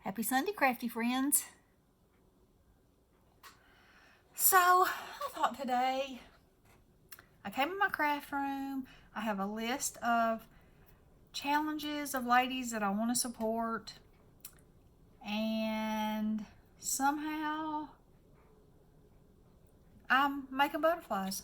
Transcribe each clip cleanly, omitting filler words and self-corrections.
Happy Sunday, crafty friends. So, I thought today, I came in my craft room. I have a list of challenges of ladies that I want to support. And somehow, I'm making butterflies.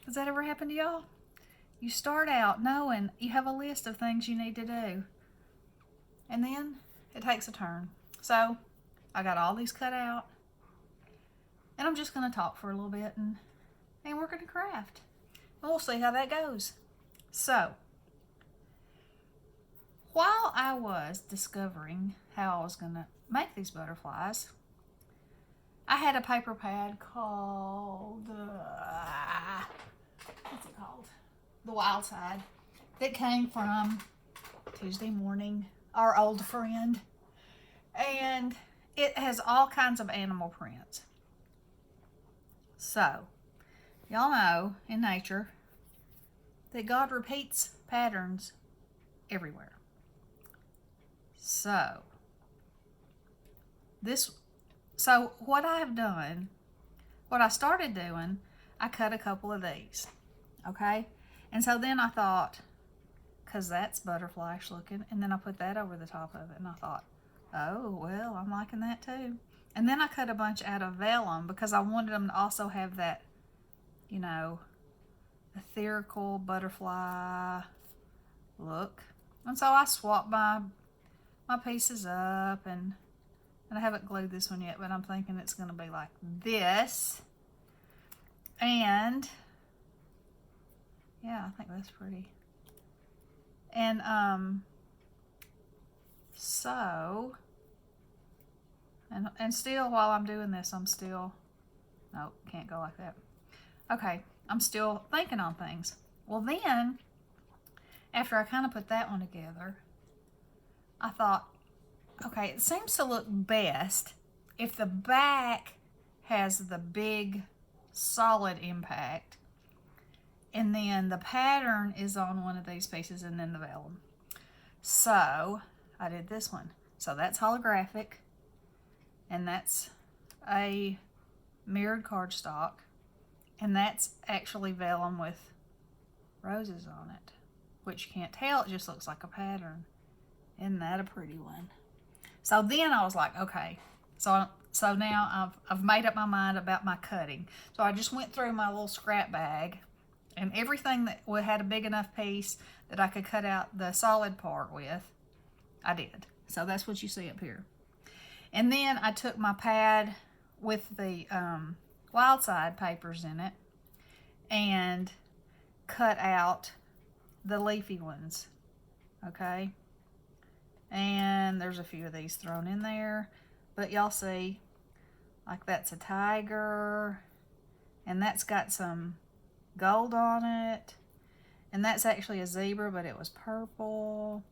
Has that ever happened to y'all? You start out knowing you have a list of things you need to do. And then it takes a turn. So, I got all these cut out. And I'm just going to talk for a little bit and we're going to craft. And we'll see how that goes. So, while I was discovering how I was going to make these butterflies, I had a paper pad called, what's it called? The Wild Side, that came from Tuesday Morning, our old friend. And it has all kinds of animal prints. So, y'all know in nature that God repeats patterns everywhere. So what I have done, what I started doing, I cut a couple of these, okay? And so then I thought, because that's butterfly-ish looking, and then I put that over the top of it, and I thought, oh, well, I'm liking that too. And then I cut a bunch out of vellum because I wanted them to also have that, you know, ethereal butterfly look. And so I swapped my pieces up, and I haven't glued this one yet, but I'm thinking it's going to be like this. And yeah, I think that's pretty. And so, and still, while I'm doing this, I'm still, nope, can't go like that. Okay, I'm still thinking on things. Well, then, after I kind of put that one together, I thought, okay, it seems to look best if the back has the big solid impact, and then the pattern is on one of these pieces, and then the vellum. So I did this one. So that's holographic, and that's a mirrored cardstock, and that's actually vellum with roses on it, which you can't tell, it just looks like a pattern. Isn't that a pretty one? So then I was like, okay, so now I've made up my mind about my cutting. So I just went through my little scrap bag, and everything that had a big enough piece that I could cut out the solid part with, I did. So that's what you see up here. And then I took my pad with the Wild Side papers in it and cut out the leafy ones, okay? And there's a few of these thrown in there, but y'all see, like that's a tiger, and that's got some gold on it, and that's actually a zebra, but it was purple,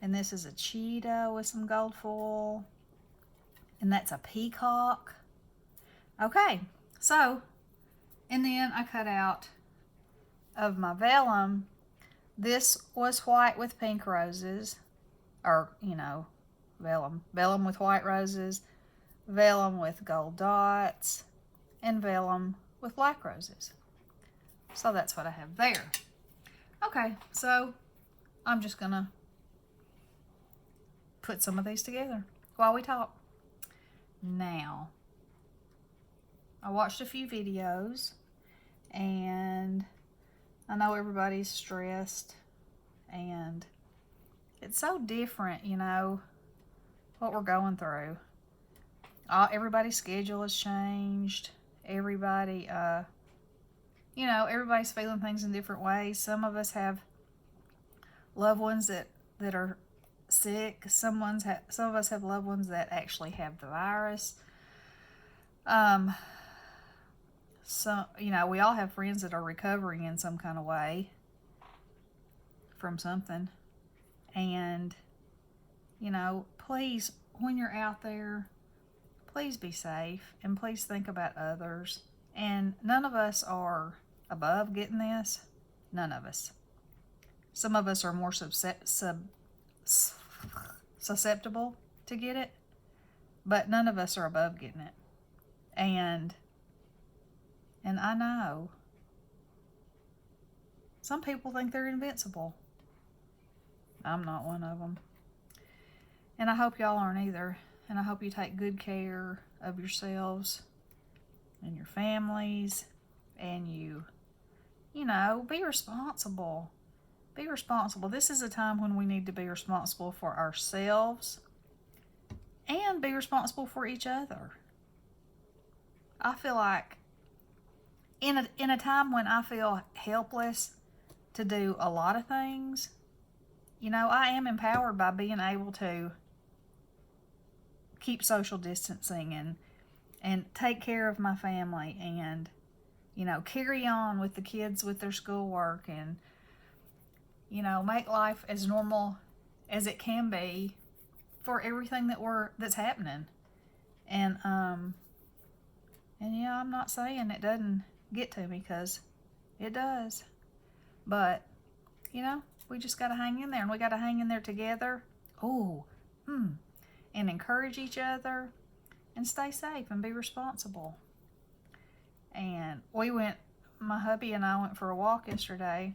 and this is a cheetah with some gold foil, and that's a peacock. Okay, so, and then I cut out of my vellum, this was white with pink roses, or, you know, vellum with white roses, vellum with gold dots, and vellum with black roses. So that's what I have there. Okay, so I'm just gonna put some of these together while we talk. Now, I watched a few videos, and I know everybody's stressed, and it's so different, you know, what we're going through. Everybody's schedule has changed. Everybody, you know, everybody's feeling things in different ways. Some of us have loved ones that are sick. Some of us have loved ones that actually have the virus. So, you know, we all have friends that are recovering in some kind of way from something. And, you know, please, when you're out there, please be safe, and please think about others. And none of us are above getting this. None of us. Some of us are more susceptible to get it, but none of us are above getting it. And I know some people think they're invincible. I'm not one of them. And I hope y'all aren't either. And I hope you take good care of yourselves and your families, and you know, be responsible. Be responsible. This is a time when we need to be responsible for ourselves and be responsible for each other. I feel like in a time when I feel helpless to do a lot of things, you know, I am empowered by being able to keep social distancing and take care of my family and, you know, carry on with the kids with their schoolwork and, you know, make life as normal as it can be for everything that's happening. And yeah, I'm not saying it doesn't get to me, because it does. But, you know, we just got to hang in there, and we got to hang in there together. And encourage each other and stay safe and be responsible. And my hubby and I went for a walk yesterday,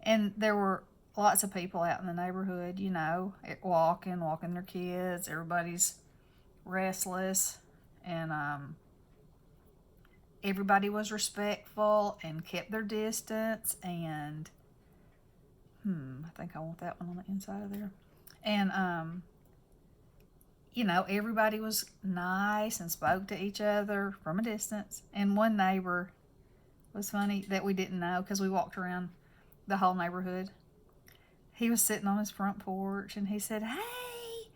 and there were lots of people out in the neighborhood, you know, walking their kids. Everybody's restless, and everybody was respectful and kept their distance. And I think I want that one on the inside of there. And you know, everybody was nice and spoke to each other from a distance. And one neighbor was funny that we didn't know, because we walked around the whole neighborhood. He was sitting on his front porch, and he said, "Hey,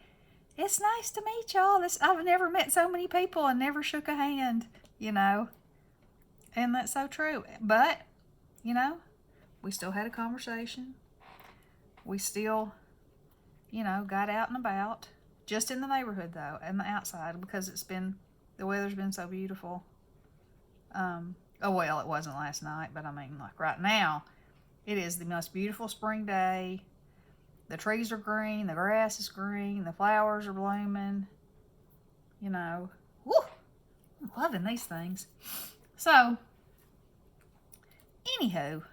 it's nice to meet y'all. I've never met so many people and never shook a hand," you know. And that's so true. But, you know, we still had a conversation. We still, you know, got out and about. Just in the neighborhood, though, and the outside, because the weather's been so beautiful. Well, it wasn't last night, but I mean, like right now, it is the most beautiful spring day. The trees are green, the grass is green, the flowers are blooming. You know, woo! I'm loving these things. So, anywho,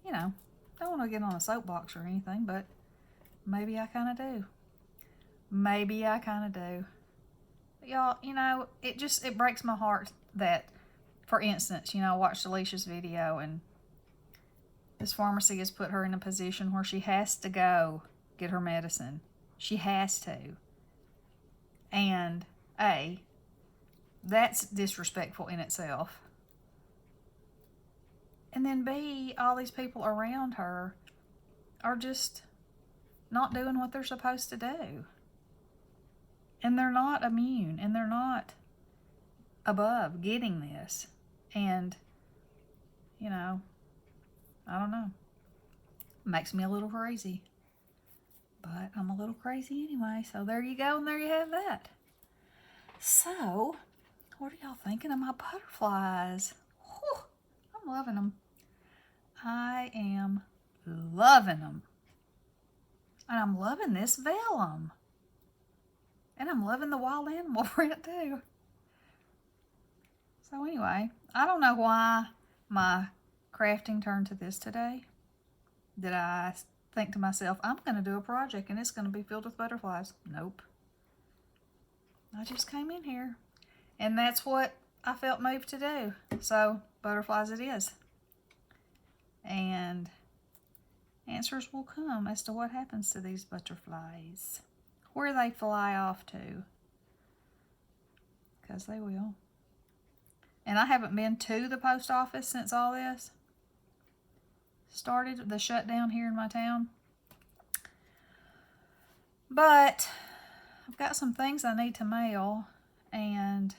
you know, don't want to get on a soapbox or anything, but maybe I kind of do. But y'all, you know, it breaks my heart that, for instance, you know, I watched Alicia's video, and this pharmacy has put her in a position where she has to go get her medicine. She has to. And A, that's disrespectful in itself. And then B, all these people around her are just not doing what they're supposed to do. And they're not immune, and they're not above getting this. And, you know, I don't know. It makes me a little crazy. But I'm a little crazy anyway. So there you go, and there you have that. So, what are y'all thinking of my butterflies? Whew, I'm loving them. I am loving them. And I'm loving this vellum. And I'm loving the wild animal print too. So anyway, I don't know why my crafting turned to this today. Did I think to myself, I'm going to do a project and it's going to be filled with butterflies? Nope. I just came in here, and that's what I felt moved to do. So butterflies it is. And answers will come as to what happens to these butterflies. Where they fly off to. Because they will. And I haven't been to the post office since all this started, the shutdown here in my town. But I've got some things I need to mail, and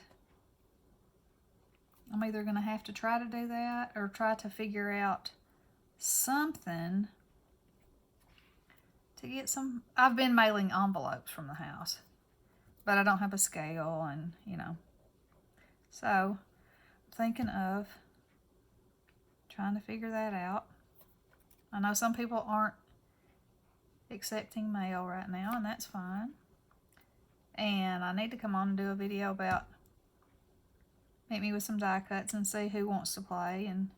I'm either going to have to try to do that or try to figure out something to get some. I've been mailing envelopes from the house, but I don't have a scale, and you know. So I'm thinking of trying to figure that out. I know some people aren't accepting mail right now, and that's fine. And I need to come on and do a video about Make Me With Some Die Cuts and see who wants to play and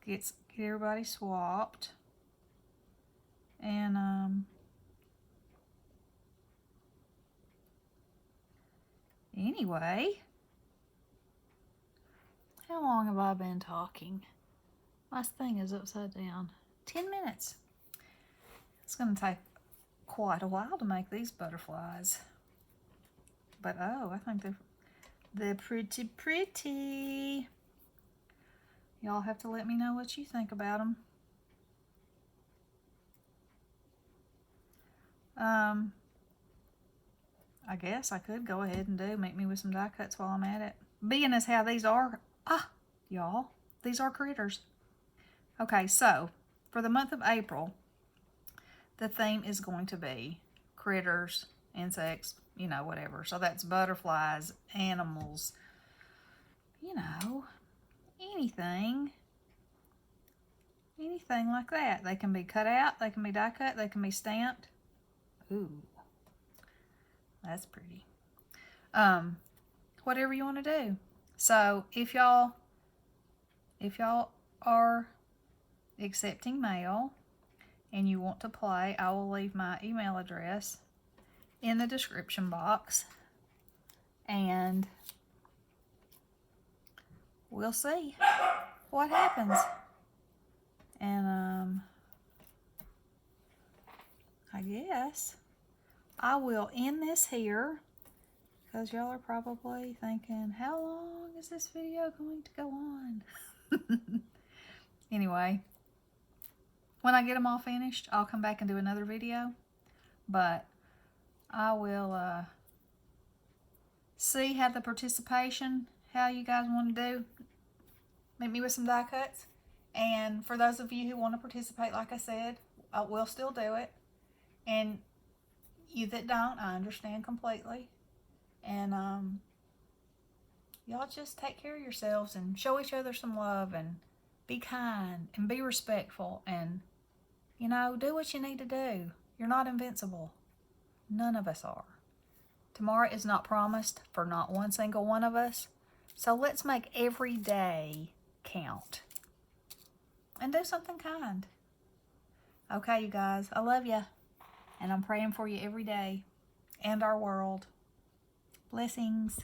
get everybody swapped. And anyway, how long have I been talking? My thing is upside down. 10 minutes. It's going to take quite a while to make these butterflies. But oh, I think they're pretty. Y'all have to let me know what you think about them. I guess I could go ahead and do Make Me With Some Die Cuts while I'm at it. Being as how these are, y'all, these are critters. Okay, so for the month of April, the theme is going to be critters, insects, you know, whatever. So that's butterflies, animals, you know, anything like that. They can be cut out, they can be die cut, they can be stamped. Ooh, that's pretty. Whatever you want to do. So if y'all are accepting mail and you want to play, I will leave my email address in the description box, and we'll see what happens. And I guess I will end this here, because y'all are probably thinking, how long is this video going to go on? Anyway, when I get them all finished, I'll come back and do another video, but I will see how the participation, how you guys want to do Make Me With Some Die Cuts. And for those of you who want to participate, like I said, I will still do it. And you that don't, I understand completely. And y'all just take care of yourselves and show each other some love and be kind and be respectful and, you know, do what you need to do. You're not invincible. None of us are. Tomorrow is not promised for not one single one of us. So let's make every day count. And do something kind. Okay, you guys, I love you. And I'm praying for you every day and our world. Blessings.